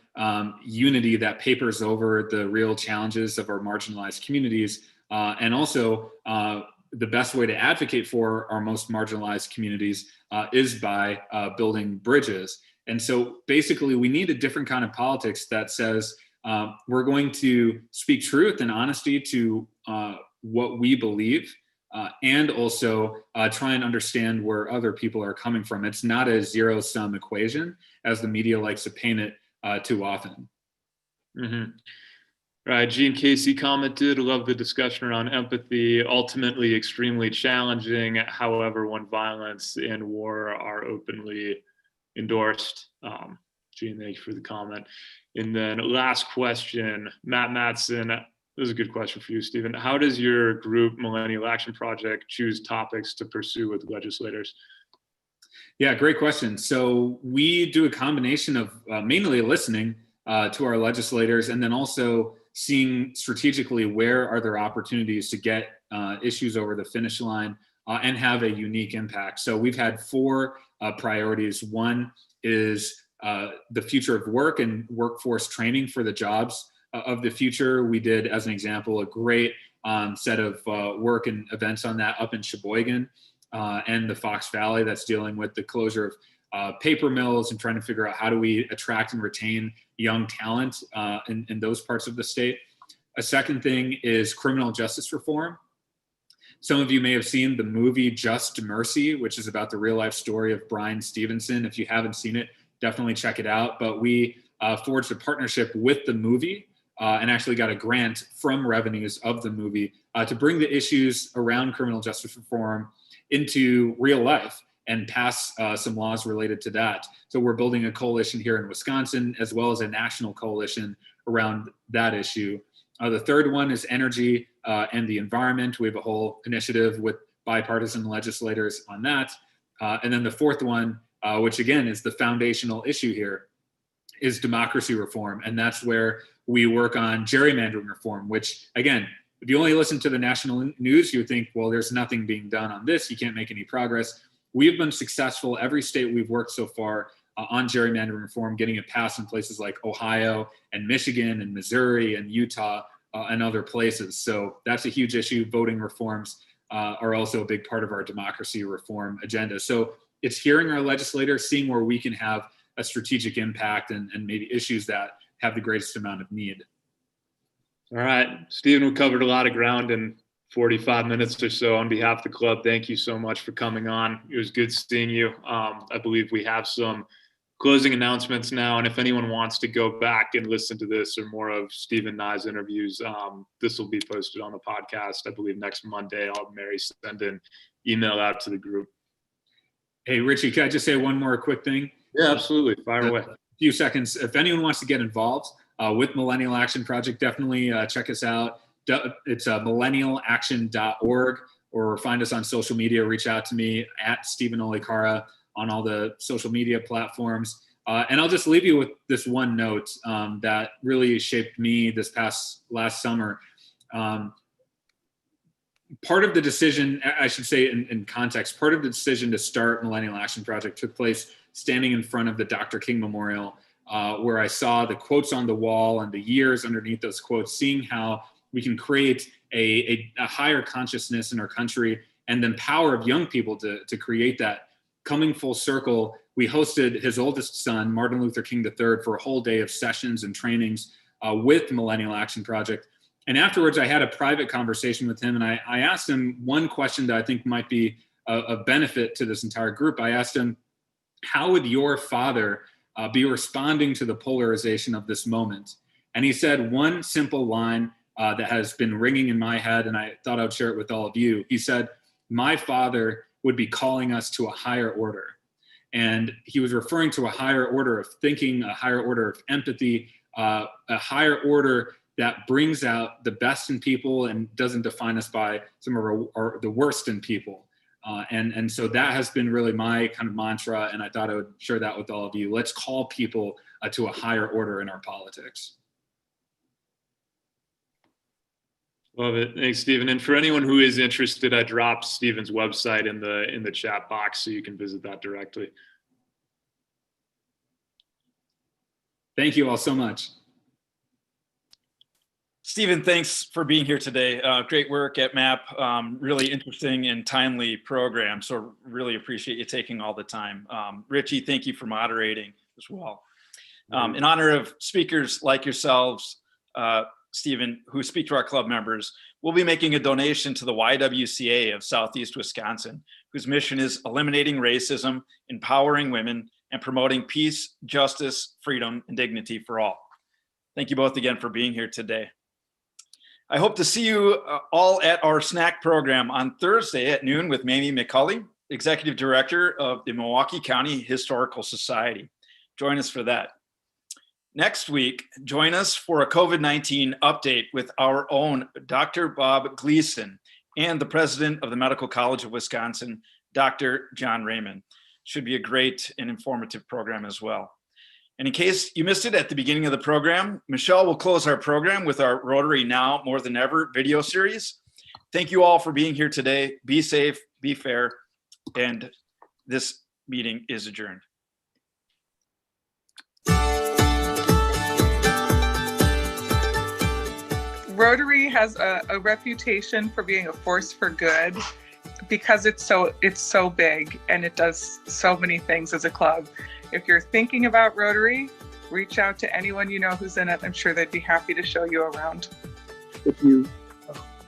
unity that papers over the real challenges of our marginalized communities. And also, the best way to advocate for our most marginalized communities is by building bridges. And so basically, we need a different kind of politics that says we're going to speak truth and honesty to what we believe. And also try and understand where other people are coming from. It's not a zero-sum equation, as the media likes to paint it too often. Mm-hmm. Right. Gene Casey commented, love the discussion around empathy, ultimately extremely challenging. However, when violence and war are openly endorsed. Gene, thank you for the comment. And then last question, Matt Matson. This is a good question for you, Steven. How does your group, Millennial Action Project, choose topics to pursue with legislators? Yeah, great question. So we do a combination of mainly listening to our legislators, and then also seeing strategically where are there opportunities to get issues over the finish line and have a unique impact. So we've had 4 priorities. One is the future of work and workforce training for the jobs of the future. We did, as an example, a great set of work and events on that up in Sheboygan and the Fox Valley, that's dealing with the closure of paper mills and trying to figure out how do we attract and retain young talent in those parts of the state. A second thing is criminal justice reform. Some of you may have seen the movie Just Mercy, which is about the real life story of Bryan Stevenson. If you haven't seen it, definitely check it out. But we forged a partnership with the movie and actually got a grant from revenues of the movie to bring the issues around criminal justice reform into real life and pass some laws related to that. So we're building a coalition here in Wisconsin, as well as a national coalition around that issue. The third one is energy and the environment. We have a whole initiative with bipartisan legislators on that. And then the fourth one, which again is the foundational issue here, is democracy reform. And that's where we work on gerrymandering reform, which again, if you only listen to the national news, you would think, well, there's nothing being done on this. You can't make any progress. We've been successful. Every state we've worked so far on gerrymandering reform, getting it passed in places like Ohio and Michigan and Missouri and Utah and other places. So that's a huge issue. Voting reforms are also a big part of our democracy reform agenda. So it's hearing our legislators, seeing where we can have a strategic impact and maybe issues that have the greatest amount of need. All right, Steven, we covered a lot of ground in 45 minutes or so. On behalf of the club, thank you so much for coming on. It was good seeing you. I believe we have some closing announcements now, and if anyone wants to go back and listen to this or more of Steven Nye's interviews, this will be posted on the podcast, I believe, next Monday. I'll have Mary send an email out to the group. Hey, Richie, can I just say one more quick thing? Yeah, absolutely. Fire away. A few seconds. If anyone wants to get involved with Millennial Action Project, definitely check us out. It's millennialaction.org, or find us on social media. Reach out to me at Steven Olikara on all the social media platforms. And I'll just leave you with this one note that really shaped me this last summer. Part of the decision, I should say in context, part of the decision to start Millennial Action Project took place standing in front of the Dr. King Memorial, where I saw the quotes on the wall and the years underneath those quotes, seeing how we can create a higher consciousness in our country and the power of young people to create that. Coming full circle, we hosted his oldest son, Martin Luther King III, for a whole day of sessions and trainings with Millennial Action Project. And afterwards, I had a private conversation with him, and I asked him one question that I think might be a benefit to this entire group. I asked him, how would your father be responding to the polarization of this moment? And he said one simple line that has been ringing in my head, and I thought I would share it with all of you. He said, my father would be calling us to a higher order. And he was referring to a higher order of thinking, a higher order of empathy, a higher order that brings out the best in people and doesn't define us by some of the worst in people. And so that has been really my kind of mantra, and I thought I would share that with all of you. Let's call people to a higher order in our politics. Love it. Thanks, Steven. And for anyone who is interested, I dropped Steven's website in the chat box so you can visit that directly. Thank you all so much. Steven, thanks for being here today. Great work at MAP. Really interesting and timely program. So really appreciate you taking all the time. Richie, thank you for moderating as well. In honor of speakers like yourselves, Steven, who speak to our club members, we'll be making a donation to the YWCA of Southeast Wisconsin, whose mission is eliminating racism, empowering women, and promoting peace, justice, freedom, and dignity for all. Thank you both again for being here today. I hope to see you all at our snack program on Thursday at noon with Mamie McCulley, Executive Director of the Milwaukee County Historical Society. Join us for that. Next week, join us for a COVID-19 update with our own Dr. Bob Gleason and the President of the Medical College of Wisconsin, Dr. John Raymond. Should be a great and informative program as well. And in case you missed it at the beginning of the program, Michelle will close our program with our Rotary Now More Than Ever video series. Thank you all for being here today. Be safe, be fair, and this meeting is adjourned. Rotary has a reputation for being a force for good because it's so big and it does so many things as a club. If you're thinking about Rotary, reach out to anyone you know who's in it. I'm sure they'd be happy to show you around. If you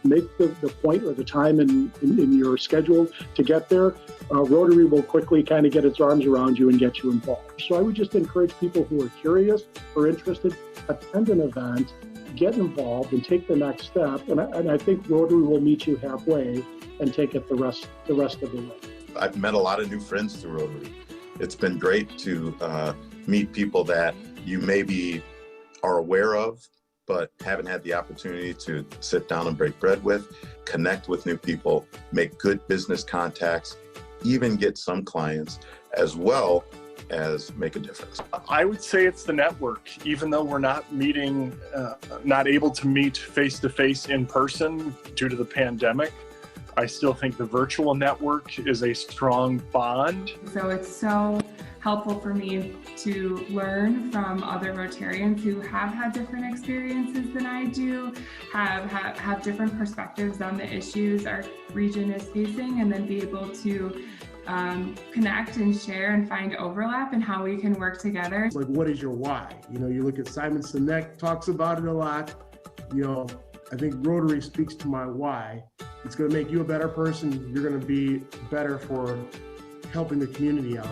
make the point or the time in your schedule to get there, Rotary will quickly kind of get its arms around you and get you involved. So I would just encourage people who are curious or interested, attend an event, get involved and take the next step. And I think Rotary will meet you halfway and take it the rest of the way. I've met a lot of new friends through Rotary. It's been great to meet people that you maybe are aware of, but haven't had the opportunity to sit down and break bread with, connect with new people, make good business contacts, even get some clients, as well as make a difference. I would say it's the network. Even though we're not able to meet face-to-face in person due to the pandemic, I still think the virtual network is a strong bond. So it's so helpful for me to learn from other Rotarians who have had different experiences than I do, have different perspectives on the issues our region is facing, and then be able to connect and share and find overlap and how we can work together. Like, what is your why? You know, you look at Simon Sinek talks about it a lot. You know, I think Rotary speaks to my why. It's going to make you a better person. You're going to be better for helping the community out.